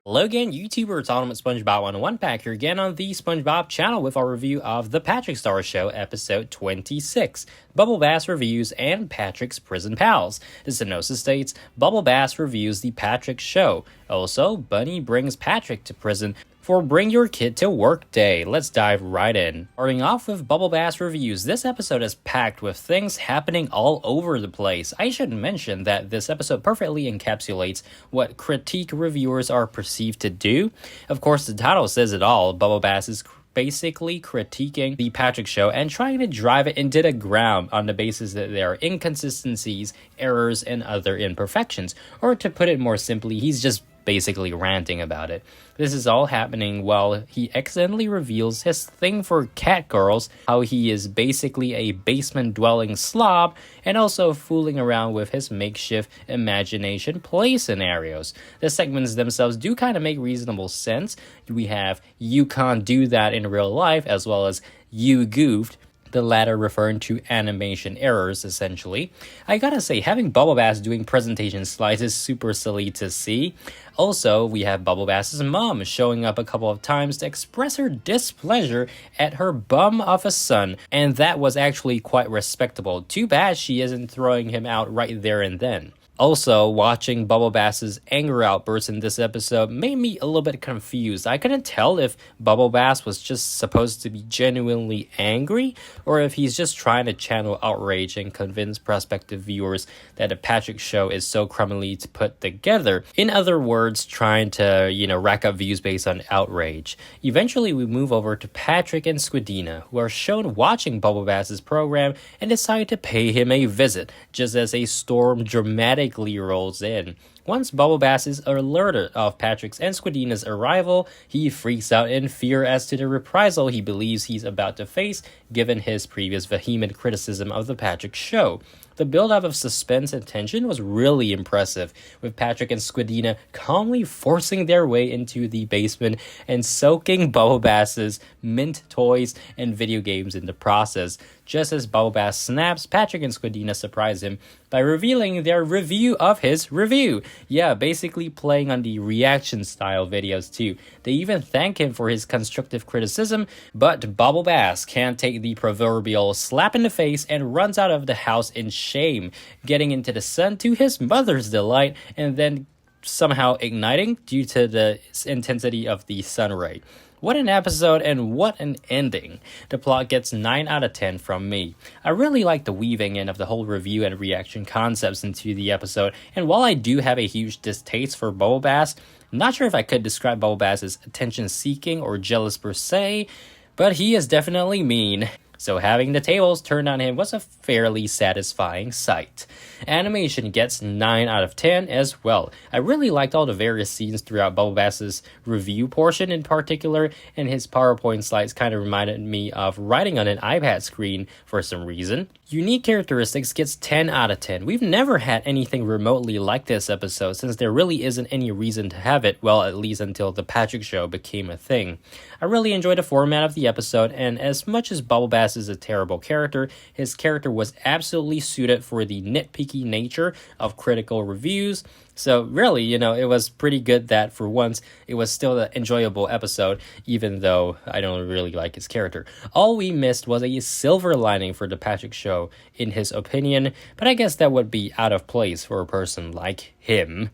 Hello again, YouTuber, it's Ultimate SpongeBob 101 back here again on the SpongeBob channel with our review of The Patrick Star Show, episode 26, Bubble Bass Reviews and Patrick's Prison Pals. The synopsis states, Bubble Bass reviews The Patrick Show. Also, Bunny brings Patrick to prison for Bring Your Kid to Work Day. Let's dive right in. Starting off with Bubble Bass Reviews, this episode is packed with things happening all over the place. I should mention that this episode perfectly encapsulates what critique reviewers are perceived to do. Of course, the title says it all. Bubble Bass is basically critiquing the Patrick Show and trying to drive it into the ground on the basis that there are inconsistencies, errors, and other imperfections. Or to put it more simply, he's just basically ranting about it. This is all happening while he accidentally reveals his thing for cat girls, how he is basically a basement-dwelling slob, and also fooling around with his makeshift imagination play scenarios. The segments themselves do kind of make reasonable sense. We have "you can't do that in real life" as well as "you goofed," the latter referring to animation errors, essentially. I gotta say, having Bubble Bass doing presentation slides is super silly to see. Also, we have Bubble Bass's mom showing up a couple of times to express her displeasure at her bum of a son, and that was actually quite respectable. Too bad she isn't throwing him out right there and then. Also, watching Bubble Bass's anger outbursts in this episode made me a little bit confused. I couldn't tell if Bubble Bass was just supposed to be genuinely angry, or if he's just trying to channel outrage and convince prospective viewers that the Patrick Show is so crummy to put together. In other words, trying to, rack up views based on outrage. Eventually, we move over to Patrick and Squidina, who are shown watching Bubble Bass's program and decide to pay him a visit, just as a storm dramatically rolls in. Once Bubble Bass is alerted of Patrick's and Squidina's arrival, he freaks out in fear as to the reprisal he believes he's about to face, given his previous vehement criticism of the Patrick Show. The build-up of suspense and tension was really impressive, with Patrick and Squidina calmly forcing their way into the basement and soaking Bubble Bass's mint toys and video games in the process. Just as Bubble Bass snaps, Patrick and Squidina surprise him by revealing their review of his review. Yeah, basically playing on the reaction style videos too. They even thank him for his constructive criticism, but Bubble Bass can't take the proverbial slap in the face and runs out of the house in shame, getting into the sun to his mother's delight and then somehow igniting due to the intensity of the sun ray. What an episode and what an ending. The plot gets 9 out of 10 from me. I really like the weaving in of the whole review and reaction concepts into the episode, and while I do have a huge distaste for Bubble Bass, I'm not sure if I could describe Bubble Bass as attention-seeking or jealous per se, but he is definitely mean. So having the tables turned on him was a fairly satisfying sight. Animation gets 9 out of 10 as well. I really liked all the various scenes throughout Bubble Bass's review portion in particular, and his PowerPoint slides kind of reminded me of writing on an iPad screen for some reason. Unique characteristics gets 10 out of 10. We've never had anything remotely like this episode, since there really isn't any reason to have it, well, at least until the Patrick Show became a thing. I really enjoyed the format of the episode, and as much as Bubble Bass is a terrible character, his character was absolutely suited for the nitpicky nature of critical reviews. So really, it was pretty good that for once it was still an enjoyable episode, even though I don't really like his character. All we missed was a silver lining for the Patrick Show, in his opinion, but I guess that would be out of place for a person like him.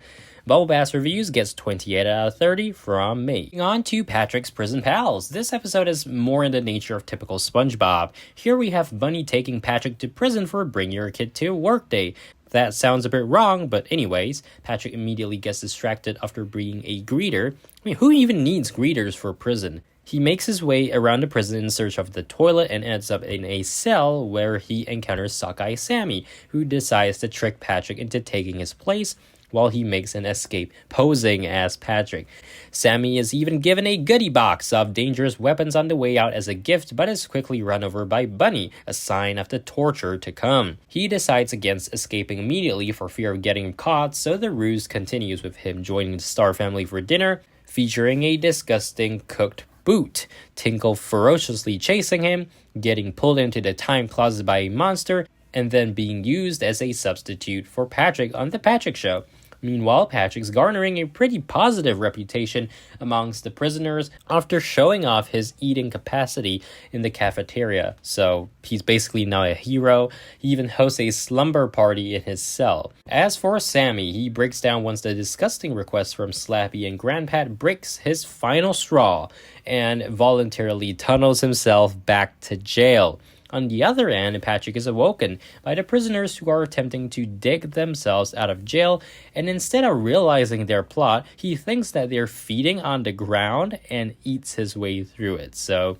Bubble Bass Reviews gets 28 out of 30 from me. Moving on to Patrick's Prison Pals. This episode is more in the nature of typical SpongeBob. Here we have Bunny taking Patrick to prison for Bring Your Kid to Work Day. That sounds a bit wrong, but anyways, Patrick immediately gets distracted after being a greeter. Who even needs greeters for prison? He makes his way around the prison in search of the toilet and ends up in a cell where he encounters Sockeye Sammy, who decides to trick Patrick into taking his place while he makes an escape, posing as Patrick. Sammy is even given a goodie box of dangerous weapons on the way out as a gift, but is quickly run over by Bunny, a sign of the torture to come. He decides against escaping immediately for fear of getting caught, so the ruse continues with him joining the Star family for dinner, featuring a disgusting cooked boot, Tinkle ferociously chasing him, getting pulled into the time closet by a monster, and then being used as a substitute for Patrick on The Patrick Show. Meanwhile, Patrick's garnering a pretty positive reputation amongst the prisoners after showing off his eating capacity in the cafeteria. So he's basically now a hero. He even hosts a slumber party in his cell. As for Sammy, he breaks down once the disgusting request from Slappy, and Grandpat breaks his final straw and voluntarily tunnels himself back to jail. On the other end, Patrick is awoken by the prisoners who are attempting to dig themselves out of jail, and instead of realizing their plot, he thinks that they're feeding on the ground and eats his way through it. So,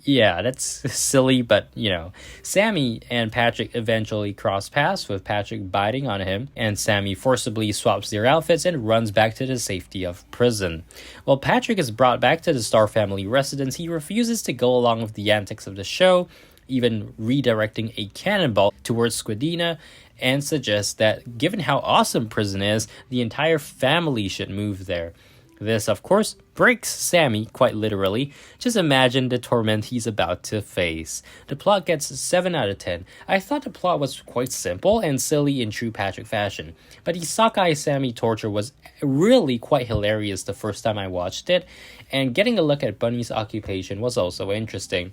yeah, that's silly, but, Sammy and Patrick eventually cross paths, with Patrick biting on him, and Sammy forcibly swaps their outfits and runs back to the safety of prison. While Patrick is brought back to the Star family residence, he refuses to go along with the antics of the show, even redirecting a cannonball towards Squidina, and suggests that given how awesome prison is, the entire family should move there. This, of course, breaks Sammy, quite literally. Just imagine the torment he's about to face. The plot gets 7 out of 10. I thought the plot was quite simple and silly in true Patrick fashion, but the sockeye Sammy torture was really quite hilarious the first time I watched it, and getting a look at Bunny's occupation was also interesting.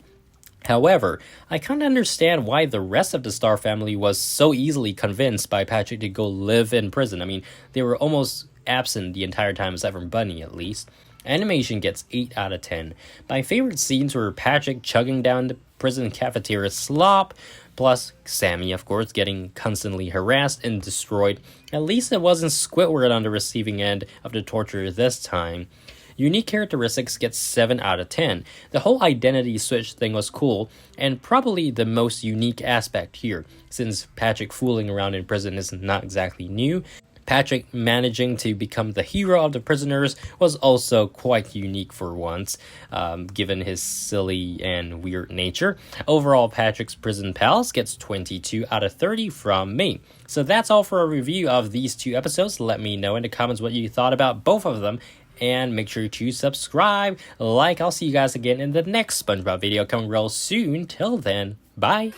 However, I can't understand why the rest of the Star family was so easily convinced by Patrick to go live in prison. I mean, they were almost absent the entire time, aside from Bunny at least. Animation gets 8 out of 10. My favorite scenes were Patrick chugging down the prison cafeteria slop, plus Sammy, of course, getting constantly harassed and destroyed. At least it wasn't Squidward on the receiving end of the torture this time. Unique characteristics gets 7 out of 10. The whole identity switch thing was cool, and probably the most unique aspect here, since Patrick fooling around in prison is not exactly new. Patrick managing to become the hero of the prisoners was also quite unique for once, given his silly and weird nature. Overall, Patrick's Prison Pals gets 22 out of 30 from me. So that's all for a review of these 2 episodes. Let me know in the comments what you thought about both of them, and make sure to subscribe, like. I'll see you guys again in the next SpongeBob video coming real soon. Till then, bye!